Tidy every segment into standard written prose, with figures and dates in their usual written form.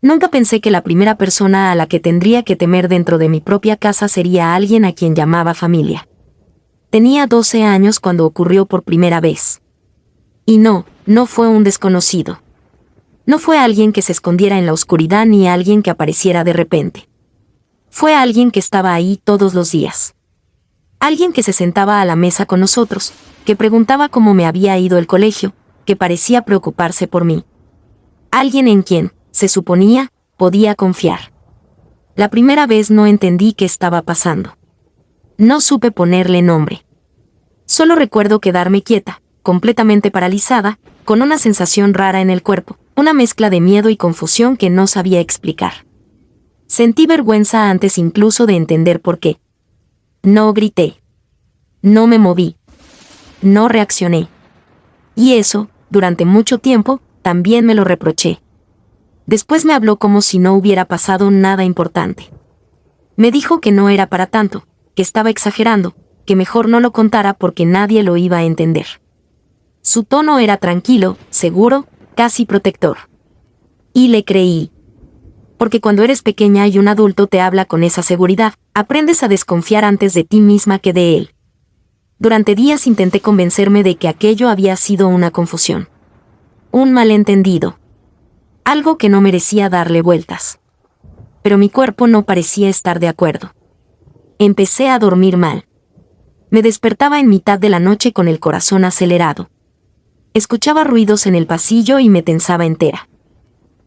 Nunca pensé que la primera persona a la que tendría que temer dentro de mi propia casa sería alguien a quien llamaba familia. Tenía 12 años cuando ocurrió por primera vez. Y no fue un desconocido. No fue alguien que se escondiera en la oscuridad ni alguien que apareciera de repente. Fue alguien que estaba ahí todos los días. Alguien que se sentaba a la mesa con nosotros, que preguntaba cómo me había ido el colegio, que parecía preocuparse por mí. Alguien en quien, se suponía, podía confiar. La primera vez no entendí qué estaba pasando. No supe ponerle nombre. Solo recuerdo quedarme quieta, completamente paralizada, con una sensación rara en el cuerpo, una mezcla de miedo y confusión que no sabía explicar. Sentí vergüenza antes incluso de entender por qué. No grité. No me moví. No reaccioné. Y eso, durante mucho tiempo, también me lo reproché. Después me habló como si no hubiera pasado nada importante. Me dijo que no era para tanto, que estaba exagerando, que mejor no lo contara porque nadie lo iba a entender. Su tono era tranquilo, seguro, casi protector. Y le creí. Porque cuando eres pequeña y un adulto te habla con esa seguridad, aprendes a desconfiar antes de ti misma que de él. Durante días intenté convencerme de que aquello había sido una confusión. Un malentendido. Algo que no merecía darle vueltas. Pero mi cuerpo no parecía estar de acuerdo. Empecé a dormir mal. Me despertaba en mitad de la noche con el corazón acelerado. Escuchaba ruidos en el pasillo y me tensaba entera.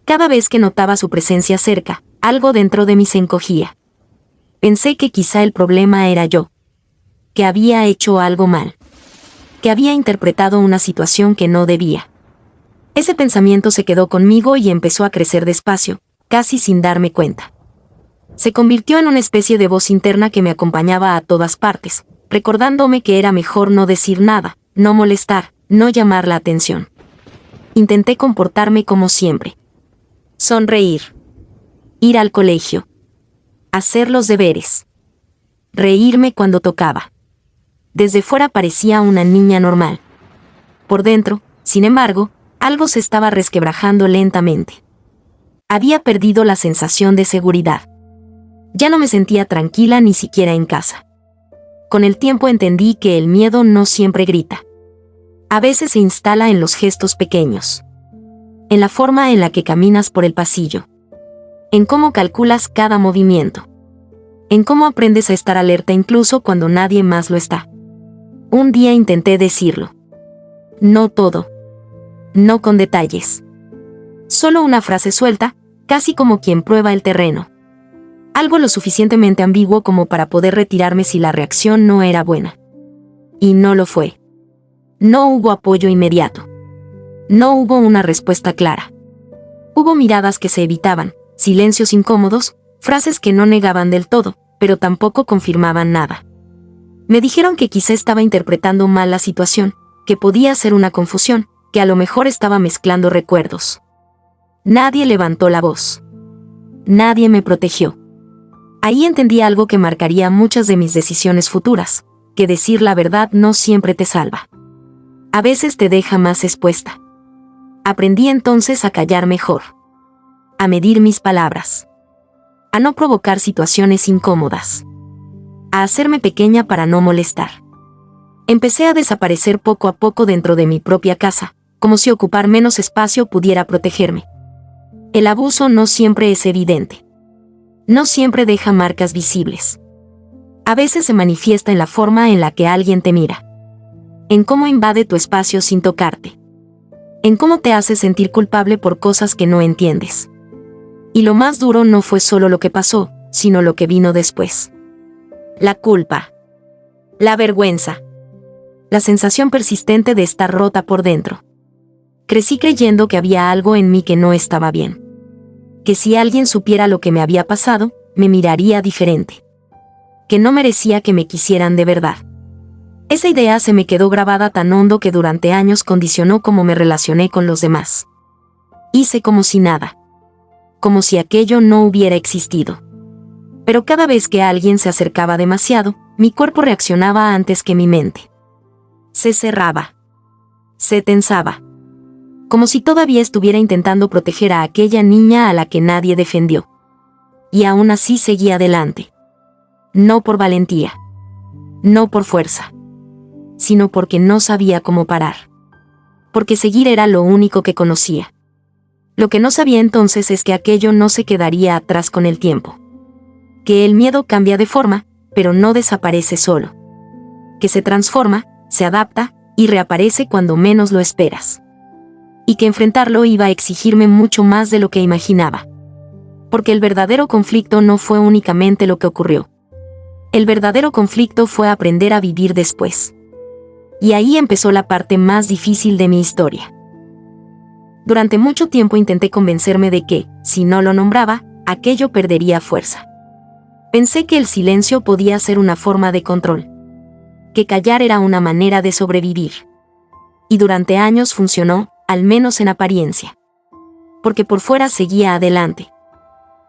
Cada vez que notaba su presencia cerca, algo dentro de mí se encogía. Pensé que quizá el problema era yo. Que había hecho algo mal. Que había interpretado una situación que no debía. Ese pensamiento se quedó conmigo y empezó a crecer despacio, casi sin darme cuenta. Se convirtió en una especie de voz interna que me acompañaba a todas partes, recordándome que era mejor no decir nada, no molestar, no llamar la atención. Intenté comportarme como siempre. Sonreír. Ir al colegio. Hacer los deberes. Reírme cuando tocaba. Desde fuera parecía una niña normal. Por dentro, sin embargo, algo se estaba resquebrajando lentamente. Había perdido la sensación de seguridad. Ya no me sentía tranquila ni siquiera en casa. Con el tiempo entendí que el miedo no siempre grita. A veces se instala en los gestos pequeños. En la forma en la que caminas por el pasillo. En cómo calculas cada movimiento. En cómo aprendes a estar alerta incluso cuando nadie más lo está. Un día intenté decirlo. No todo. No con detalles. Solo una frase suelta, casi como quien prueba el terreno. Algo lo suficientemente ambiguo como para poder retirarme si la reacción no era buena. Y no lo fue. No hubo apoyo inmediato. No hubo una respuesta clara. Hubo miradas que se evitaban, silencios incómodos, frases que no negaban del todo, pero tampoco confirmaban nada. Me dijeron que quizá estaba interpretando mal la situación, que podía ser una confusión, que a lo mejor estaba mezclando recuerdos. Nadie levantó la voz. Nadie me protegió. Ahí entendí algo que marcaría muchas de mis decisiones futuras, que decir la verdad no siempre te salva. A veces te deja más expuesta. Aprendí entonces a callar mejor. A medir mis palabras. A no provocar situaciones incómodas. A hacerme pequeña para no molestar. Empecé a desaparecer poco a poco dentro de mi propia casa, como si ocupar menos espacio pudiera protegerme. El abuso no siempre es evidente. No siempre deja marcas visibles. A veces se manifiesta en la forma en la que alguien te mira. En cómo invade tu espacio sin tocarte. En cómo te hace sentir culpable por cosas que no entiendes. Y lo más duro no fue solo lo que pasó, sino lo que vino después. La culpa. La vergüenza. La sensación persistente de estar rota por dentro. Crecí creyendo que había algo en mí que no estaba bien. Que si alguien supiera lo que me había pasado, me miraría diferente. Que no merecía que me quisieran de verdad. Esa idea se me quedó grabada tan hondo que durante años condicionó cómo me relacioné con los demás. Hice como si nada. Como si aquello no hubiera existido. Pero cada vez que alguien se acercaba demasiado, mi cuerpo reaccionaba antes que mi mente. Se cerraba. Se tensaba. como si todavía estuviera intentando proteger a aquella niña a la que nadie defendió. Y aún así seguía adelante. No por valentía. No por fuerza. Sino porque no sabía cómo parar. Porque seguir era lo único que conocía. Lo que no sabía entonces es que aquello no se quedaría atrás con el tiempo. Que el miedo cambia de forma, pero no desaparece solo. Que se transforma, se adapta, y reaparece cuando menos lo esperas. Y que enfrentarlo iba a exigirme mucho más de lo que imaginaba. Porque el verdadero conflicto no fue únicamente lo que ocurrió. El verdadero conflicto fue aprender a vivir después. Y ahí empezó la parte más difícil de mi historia. Durante mucho tiempo intenté convencerme de que, si no lo nombraba, aquello perdería fuerza. Pensé que el silencio podía ser una forma de control. Que callar era una manera de sobrevivir. Y durante años funcionó, al menos en apariencia. Porque por fuera seguía adelante.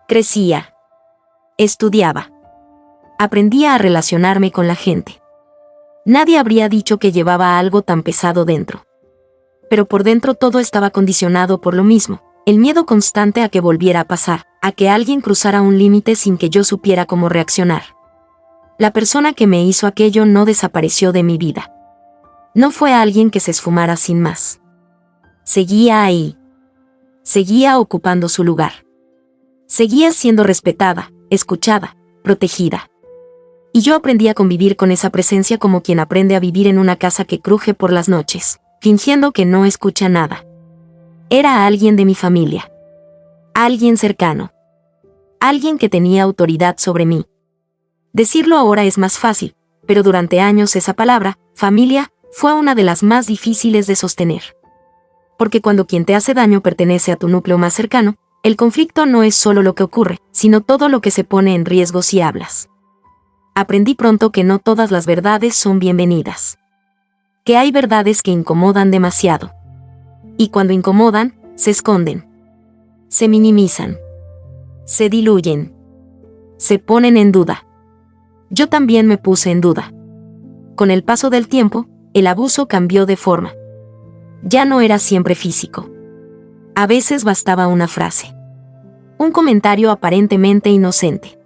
Crecía. Estudiaba. Aprendía a relacionarme con la gente. Nadie habría dicho que llevaba algo tan pesado dentro. Pero por dentro todo estaba condicionado por lo mismo, el miedo constante a que volviera a pasar, a que alguien cruzara un límite sin que yo supiera cómo reaccionar. La persona que me hizo aquello no desapareció de mi vida. No fue alguien que se esfumara sin más. Seguía ahí. Seguía ocupando su lugar. Seguía siendo respetada, escuchada, protegida. Y yo aprendí a convivir con esa presencia como quien aprende a vivir en una casa que cruje por las noches, fingiendo que no escucha nada. Era alguien de mi familia. Alguien cercano. Alguien que tenía autoridad sobre mí. Decirlo ahora es más fácil, pero durante años esa palabra, familia, fue una de las más difíciles de sostener. Porque cuando quien te hace daño pertenece a tu núcleo más cercano, el conflicto no es solo lo que ocurre, sino todo lo que se pone en riesgo si hablas. Aprendí pronto que no todas las verdades son bienvenidas. Que hay verdades que incomodan demasiado. Y cuando incomodan, se esconden. Se minimizan. Se diluyen. Se ponen en duda. Yo también me puse en duda. Con el paso del tiempo, el abuso cambió de forma. Ya no era siempre físico. A veces bastaba una frase. Un comentario aparentemente inocente.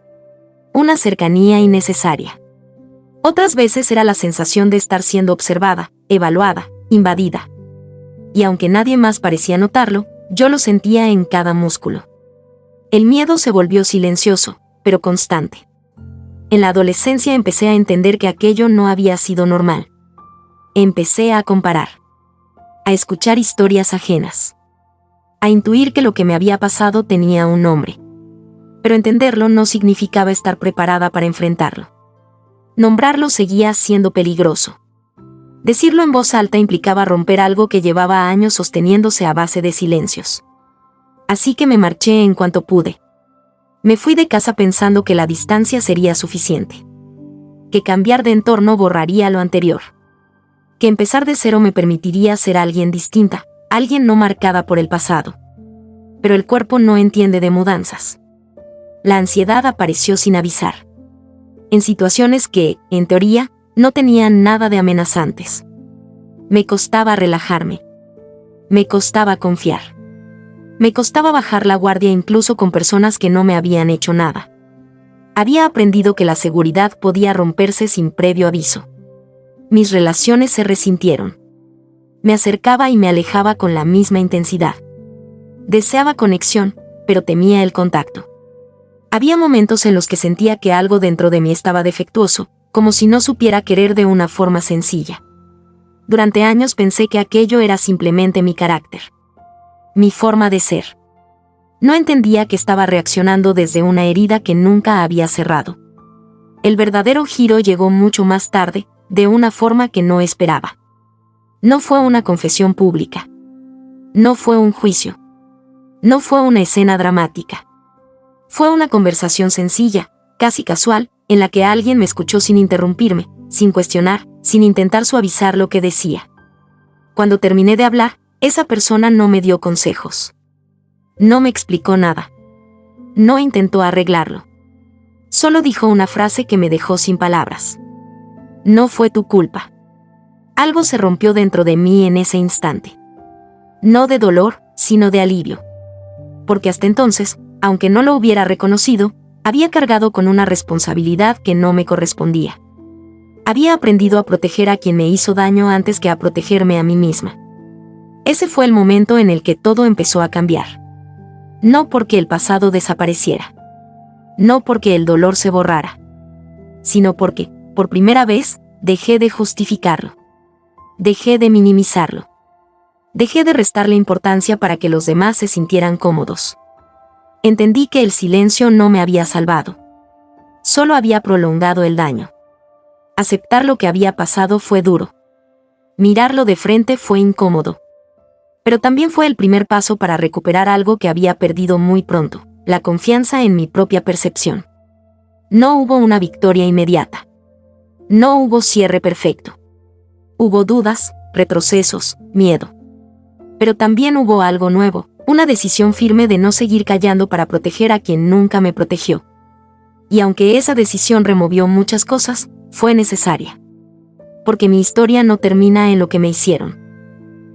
Una cercanía innecesaria. Otras veces era la sensación de estar siendo observada, evaluada, invadida. Y aunque nadie más parecía notarlo, yo lo sentía en cada músculo. El miedo se volvió silencioso, pero constante. En la adolescencia empecé a entender que aquello no había sido normal. Empecé a comparar. A escuchar historias ajenas. A intuir que lo que me había pasado tenía un nombre. Pero entenderlo no significaba estar preparada para enfrentarlo. Nombrarlo seguía siendo peligroso. Decirlo en voz alta implicaba romper algo que llevaba años sosteniéndose a base de silencios. Así que me marché en cuanto pude. Me fui de casa pensando que la distancia sería suficiente. Que cambiar de entorno borraría lo anterior. Que empezar de cero me permitiría ser alguien distinta, alguien no marcada por el pasado. Pero el cuerpo no entiende de mudanzas. La ansiedad apareció sin avisar. En situaciones que, en teoría, no tenían nada de amenazantes. Me costaba relajarme. Me costaba confiar. Me costaba bajar la guardia incluso con personas que no me habían hecho nada. Había aprendido que la seguridad podía romperse sin previo aviso. Mis relaciones se resintieron. Me acercaba y me alejaba con la misma intensidad. Deseaba conexión, pero temía el contacto. Había momentos en los que sentía que algo dentro de mí estaba defectuoso, como si no supiera querer de una forma sencilla. Durante años pensé que aquello era simplemente mi carácter. Mi forma de ser. No entendía que estaba reaccionando desde una herida que nunca había cerrado. El verdadero giro llegó mucho más tarde, de una forma que no esperaba. No fue una confesión pública. No fue un juicio. No fue una escena dramática. Fue una conversación sencilla, casi casual, en la que alguien me escuchó sin interrumpirme, sin cuestionar, sin intentar suavizar lo que decía. Cuando terminé de hablar, esa persona no me dio consejos. No me explicó nada. No intentó arreglarlo. Solo dijo una frase que me dejó sin palabras. No fue tu culpa. Algo se rompió dentro de mí en ese instante. No de dolor, sino de alivio. Porque hasta entonces, aunque no lo hubiera reconocido, había cargado con una responsabilidad que no me correspondía. Había aprendido a proteger a quien me hizo daño antes que a protegerme a mí misma. Ese fue el momento en el que todo empezó a cambiar. No porque el pasado desapareciera. No porque el dolor se borrara. Sino porque, por primera vez, dejé de justificarlo. Dejé de minimizarlo. Dejé de restarle importancia para que los demás se sintieran cómodos. Entendí que el silencio no me había salvado. Solo había prolongado el daño. Aceptar lo que había pasado fue duro. Mirarlo de frente fue incómodo. Pero también fue el primer paso para recuperar algo que había perdido muy pronto, la confianza en mi propia percepción. No hubo una victoria inmediata. No hubo cierre perfecto. Hubo dudas, retrocesos, miedo. Pero también hubo algo nuevo, una decisión firme de no seguir callando para proteger a quien nunca me protegió. Y aunque esa decisión removió muchas cosas, fue necesaria. Porque mi historia no termina en lo que me hicieron.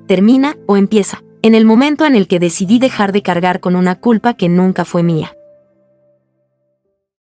Termina, o empieza, en el momento en el que decidí dejar de cargar con una culpa que nunca fue mía.